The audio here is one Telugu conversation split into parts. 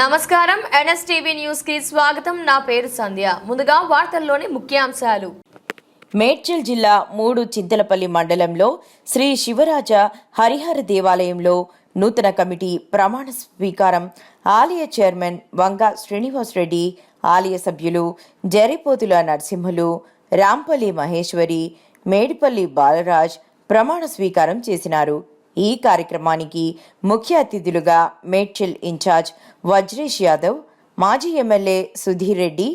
నమస్కారం ఎన్ఎస్టీవీ న్యూస్ కి స్వాగతం. నా పేరు సంధ్య. ముందుగా వార్తల్లోని ముఖ్యాంశాలు. మేడ్చల్ జిల్లా 3 చింతలపల్లి మండలంలో శ్రీ శివరాజ హరిహర దేవాలయంలో నూతన కమిటీ ప్రమాణ స్వీకారం. ఆలయ చైర్మన్ వంగ శ్రీనివాస్ రెడ్డి, ఆలయ సభ్యులు జరిపోతుల నరసింహులు, రాంపల్లి మహేశ్వరి, మేడిపల్లి బాలరాజ్ ప్రమాణ స్వీకారం చేసినారు. ఈ కార్యక్రమానికి ముఖ్య అతిథులుగా మేడ్చల్ ఇన్ఛార్జ్ వజ్రేష్ యాదవ్, మాజీ MLA Sudheer Reddy,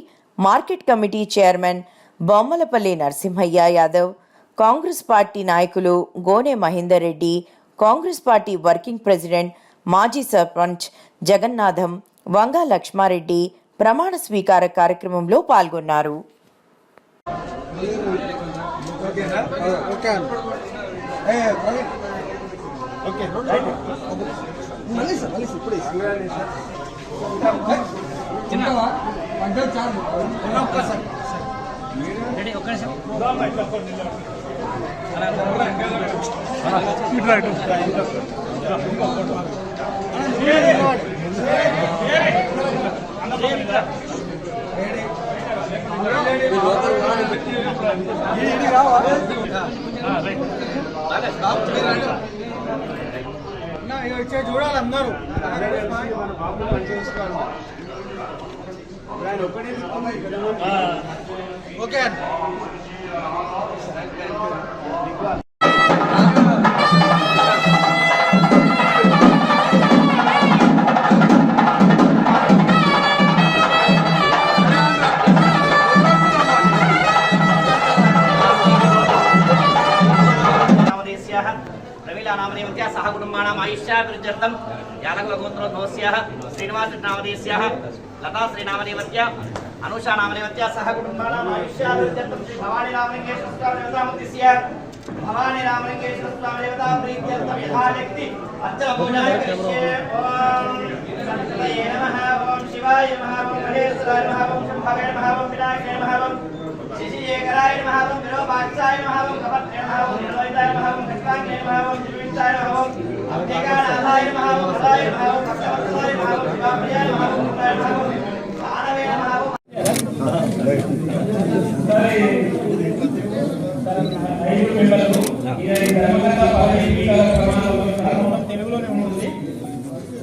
market committee chairman Bommalapalli Narasimhaiah Yadav, Congress party నాయకులు గోనె Mahender Reddy, Congress party working president మాజీ సర్పంచ్ జగన్నాథం, వంగ లక్ష్మారెడ్డి ప్రమాణ స్వీకార కార్యక్రమంలో పాల్గొన్నారు. చూడాలి అందరూ. ఓకే नामदेवत्या सह कुटुंबानाम् आयुष्याभिवृद्ध्यर्थं यादवगोत्रोद्भवस्याः श्रीनिवासनामदेवस्याः लता श्रीनामदेवत्या अनुषा नामदेवत्या सह कुटुंबानाम् आयुष्याभिवृद्ध्यर्थं श्री भवानी रामलिंगेश्वर स्वामी देवतामुद्दिश्य भवानी रामलिंगेश्वर स्वामी देवता प्रीत्यर्थं यथाशक्ति अर्चनपूजाय करिष्ये। ओम सत्ये नमः, ओम शिवाय नमः, ओम महेश्वराय नमः, ओम शंभवे नमः, ओम विनायकाय नमः, ओम शिशिशेखराय नमः, ओम विरूपाक्षाय नमः, ओम कपत्रे नमः, ओम निर्लोहिताय नमः, ओम खट्वाङ्गे नमः, ओम त्रिविंशाय नमः, ओम अब्धिकानाथाय नमः, ओम हृदाय नमः, ओम भक्तवत्सलाय नमः, ओम शिवाप्रियाय नमः, ओम मुक्ताय नमः, ओम मानवे नमः, ओम తెలుగులోనే ఉంటుంది.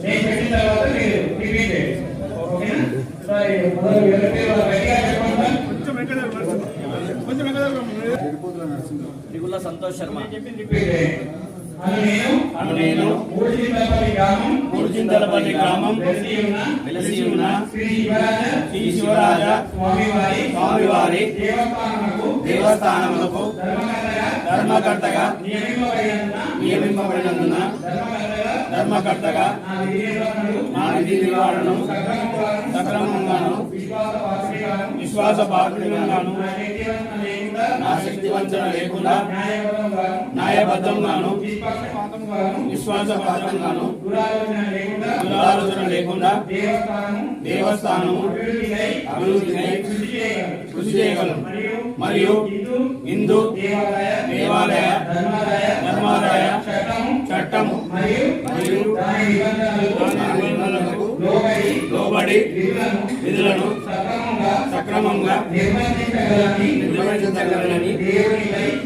నేను చెప్పిన తర్వాత మీరు రిపీట్ చేయండి. ఓకేనా? దిగుల సంతోష్ శర్మ నేను ఊర్జింతలపల్లి గ్రామం వెలసి ఉన్న శ్రీ శివరాజ స్వామివారి దేవస్థానములకు ధర్మకర్తగా నియమింపబడినందున ధర్మకర్తగా నా విధి నిర్వహణను సక్రమంగాను విశ్వాసపాత్రంగాను నా శక్తి వంచన లేకుండా న్యాయబద్ధంగాను విశ్వాసపాత్రంగాను దురాలోచన లేకుండా దేవస్థానం అభివృద్ధిని కృషి చేయగలను మరియు హిందూ దేవాలయ ధర్మాదాయ చట్టము మరియు నిబంధనలకు లోబడి విధులను సక్రమంగా నిర్వహించగలనని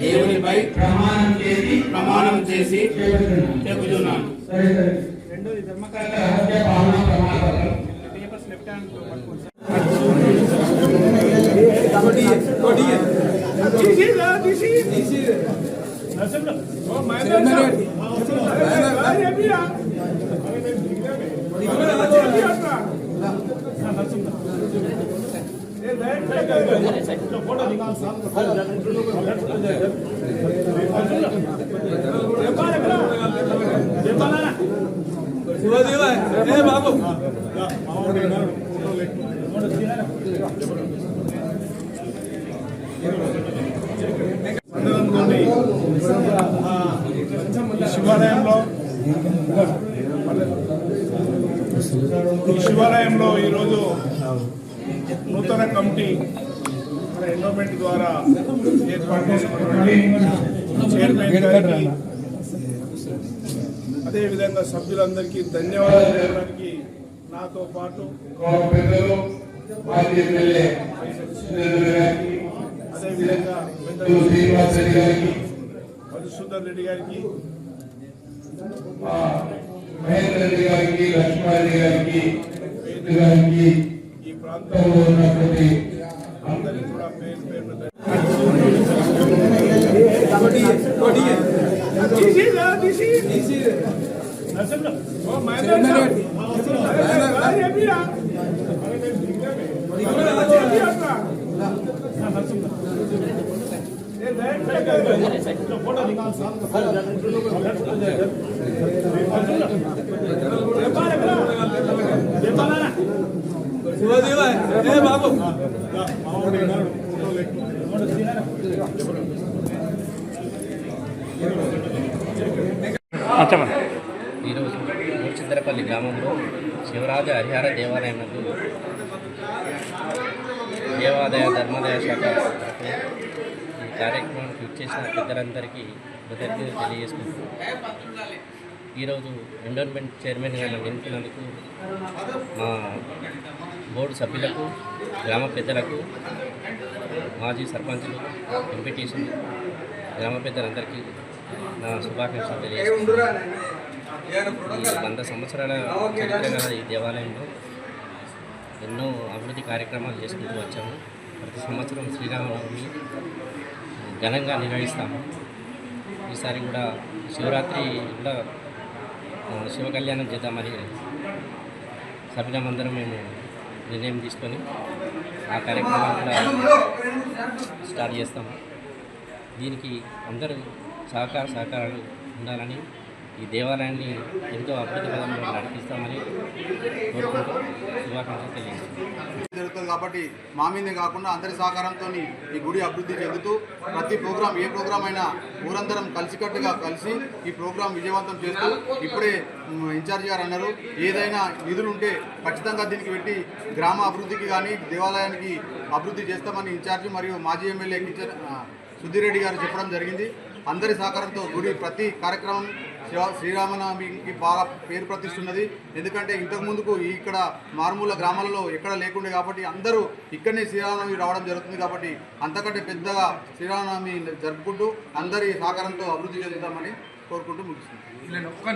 దేవునిపై ప్రమాణం చేసి చెబుతున్నాను. బాబు శివాలయంలో ఈరోజు నూతన కమిటీ ఎండోమెంట్ ద్వారా ఏర్పాటు చేసినటువంటి చైర్మన్ గారికి అదేవిధంగా సభ్యులందరికీ ధన్యవాదాలు చెప్పడానికి నాతో పాటు పెద్దలు మాజీ ఎమ్మెల్యే అదేవిధంగా శ్రీనివాస్ రెడ్డి గారికి, మధుసూదన్ రెడ్డి గారికి, మహేందర్ రెడ్డి గారికి, లక్ష్మారెడ్డి గారికి ఈ ప్రాంతంలో ఉన్నటువంటి అందరికీ కూడా పేరు పేరున ఈరోజు మూర్చిద్దరపల్లి గ్రామంలో శివరాజ హరిహర దేవాలయం నందు దేవాదాయ ధర్మాదాయ శాఖ తరఫున ఈ కార్యక్రమానికి ఇచ్చేసిన పెద్దలందరికీ కృతజ్ఞతలు తెలియజేసుకుంటూ ఈరోజు ఎండోన్మెంట్ చైర్మన్గా నన్ను ఎన్నుకున్నందుకు మా బోర్డు సభ్యులకు, గ్రామ పెద్దలకు, మాజీ సర్పంచులు, ఎంపీటీసీలు, గ్రామ పెద్దలందరికీ నా శుభాకాంక్షలు తెలియజేస్తున్నాను. ఈ 100 సంవత్సరాల చరిత్ర గల ఈ దేవాలయంలో ఎన్నో అభివృద్ధి కార్యక్రమాలు చేసుకుంటూ వచ్చాము. ప్రతి సంవత్సరం శ్రీరామనవమి ఘనంగా నిర్వహిస్తాము. ఈసారి కూడా శివరాత్రి కూడా శివ కళ్యాణం చేద్దామని సభ్యులమందరం మేము నిర్ణయం తీసుకొని ఆ కార్యక్రమం కూడా స్టార్ట్ చేస్తాము. దీనికి అందరూ సహకారాలు ఉండాలని, ఈ దేవాలయాన్ని ఎంతో అభివృద్ధి పదంలో నడిపిస్తామని కోరుకుంటూ శుభాకాంక్షలు తెలియజేస్తాం. జరుగుతుంది కాబట్టి మా మీదే కాకుండా అందరి సహకారంతో ఈ గుడి అభివృద్ధి చెందుతూ ప్రతి ప్రోగ్రాం, ఏ ప్రోగ్రాం అయినా ఊరందరం కలిసికట్టుగా కలిసి ఈ ప్రోగ్రాం విజయవంతం చేస్తూ, ఇప్పుడే ఇన్ఛార్జి గారు అన్నారు, ఏదైనా నిధులు ఉంటే ఖచ్చితంగా దీనికి పెట్టి గ్రామ అభివృద్ధికి కానీ దేవాలయానికి అభివృద్ధి చేస్తామని ఇన్ఛార్జి మరియు మాజీ ఎమ్మెల్యే సుధీర్ రెడ్డి గారు చెప్పడం జరిగింది. అందరి సహకారంతో గుడి ప్రతి కార్యక్రమం శ్రీరామనవమికి బాగా పేరు ప్రతిస్తున్నది. ఎందుకంటే ఇంతకు ముందుకు ఇక్కడ మారుమూల గ్రామాలలో ఎక్కడ లేకుండే కాబట్టి అందరూ ఇక్కడనే శ్రీరామనవమి రావడం జరుగుతుంది. కాబట్టి అంతకంటే పెద్దగా శ్రీరామనవమి జరుపుకుంటూ అందరి సహకారంతో అభివృద్ధి చెందుతామని కోరుకుంటూ ముగిస్తుంది.